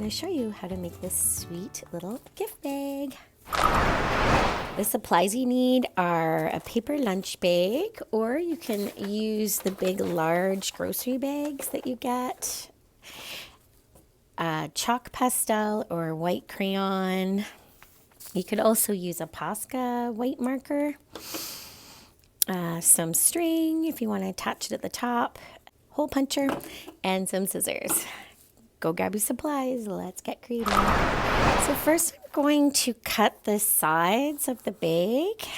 to show you how to make this sweet little gift bag. The supplies you need are a paper lunch bag, or you can use the big large grocery bags that you get, a chalk pastel or white crayon. You could also use a Posca white marker, some string if you want to attach it at the top, hole puncher, and some scissors. Go grab your supplies. Let's get creative. So first I'm going to cut the sides of the bag.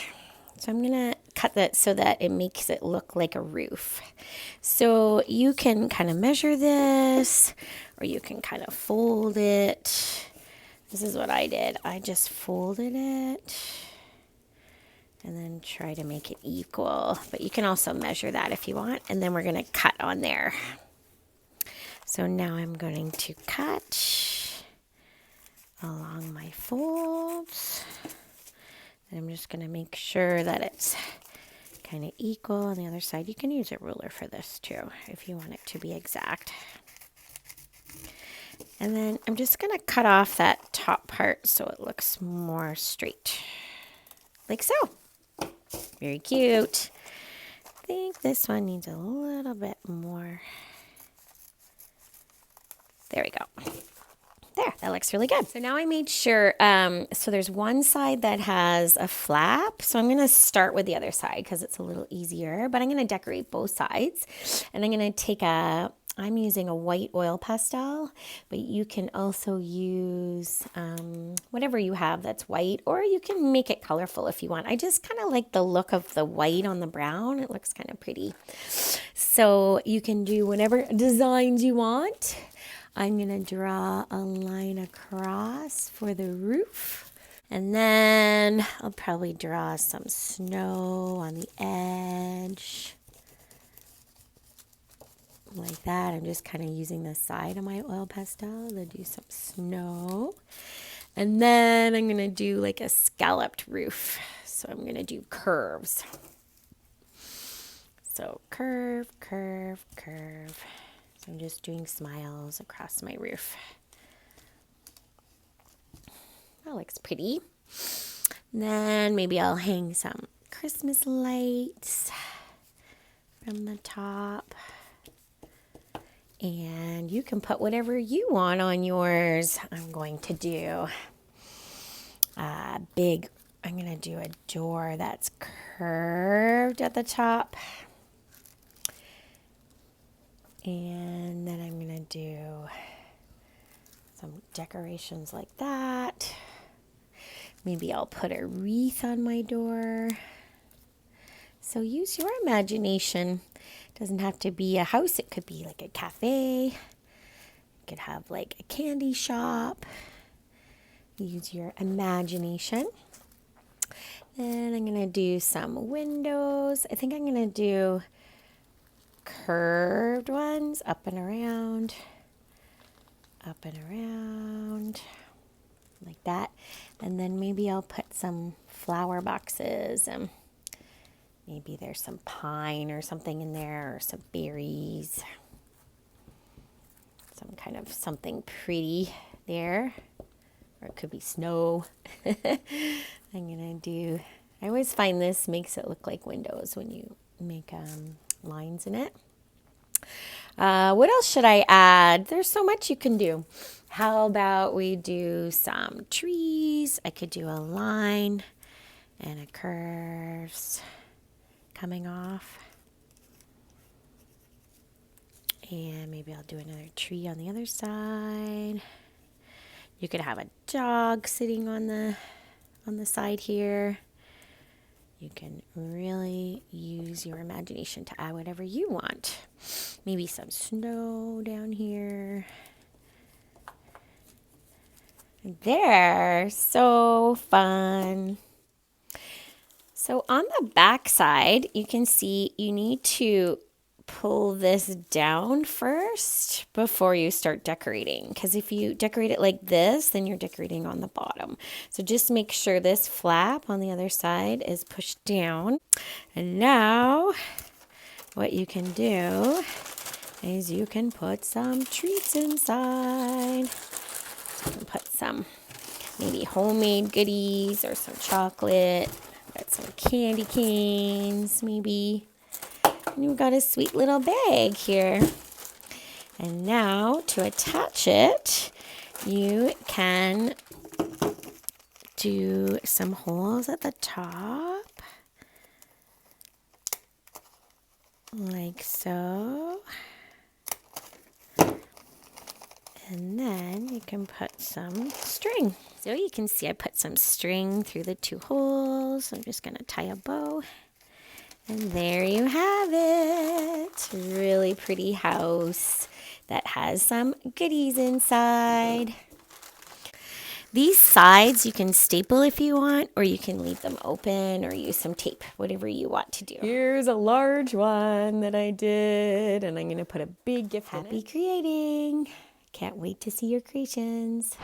So I'm going to cut that so that it makes it look like a roof. So you can kind of measure this, or you can kind of fold it. This is what I did. I just folded it and then try to make it equal. But you can also measure that if you want. And then we're going to cut on there. So now I'm going to cut along my folds. And I'm just going to make sure that it's kind of equal on the other side. You can use a ruler for this too if you want it to be exact. And then I'm just going to cut off that top part so it looks more straight. Like so. Very cute. I think this one needs a little bit more. There we go. There, that looks really good. So now I made sure, so there's one side that has a flap. So I'm going to start with the other side because it's a little easier. But I'm going to decorate both sides. And I'm going to take I'm using a white oil pastel. But you can also use whatever you have that's white. Or you can make it colorful if you want. I just kind of like the look of the white on the brown. It looks kind of pretty. So you can do whatever designs you want. I'm going to draw a line across for the roof. And then I'll probably draw some snow on the edge. Like that. I'm just kind of using the side of my oil pastel to do some snow. And then I'm going to do like a scalloped roof. So I'm going to do curves. So curve, curve, curve. So I'm just doing smiles across my roof. That looks pretty. And then maybe I'll hang some Christmas lights from the top. And you can put whatever you want on yours. I'm going to do I'm going to do a door that's curved at the top. And then I'm going to do some decorations like that. Maybe I'll put a wreath on my door. So use your imagination. It doesn't have to be a house. It could be like a cafe. You could have like a candy shop. Use your imagination. Then I'm going to do some windows. I think I'm going to do curved ones, up and around, like that. And then maybe I'll put some flower boxes, and maybe there's some pine or something in there, or some berries, some kind of something pretty there, or it could be snow. I always find this makes it look like windows when you make lines in it. What else should I add? There's so much you can do. How about we do some trees? I could do a line and a curves coming off. And maybe I'll do another tree on the other side. You could have a dog sitting on the side here. You can really use your imagination to add whatever you want. Maybe some snow down here. There, so fun. So on the back side, you can see you need to pull this down first before you start decorating. Because if you decorate it like this, then you're decorating on the bottom. So just make sure this flap on the other side is pushed down. And now what you can do is you can put some treats inside. You can put some maybe homemade goodies or some chocolate. Got some candy canes, maybe. And you've got a sweet little bag here. And now to attach it, you can do some holes at the top, like so. And then you can put some string. So you can see I put some string through the 2 holes. I'm just gonna tie a bow. And there you have it. Really pretty house that has some goodies inside. These sides you can staple if you want, or you can leave them open or use some tape, whatever you want to do. Here's a large one that I did, and I'm gonna put a big gift in it. Happy creating. Can't wait to see your creations.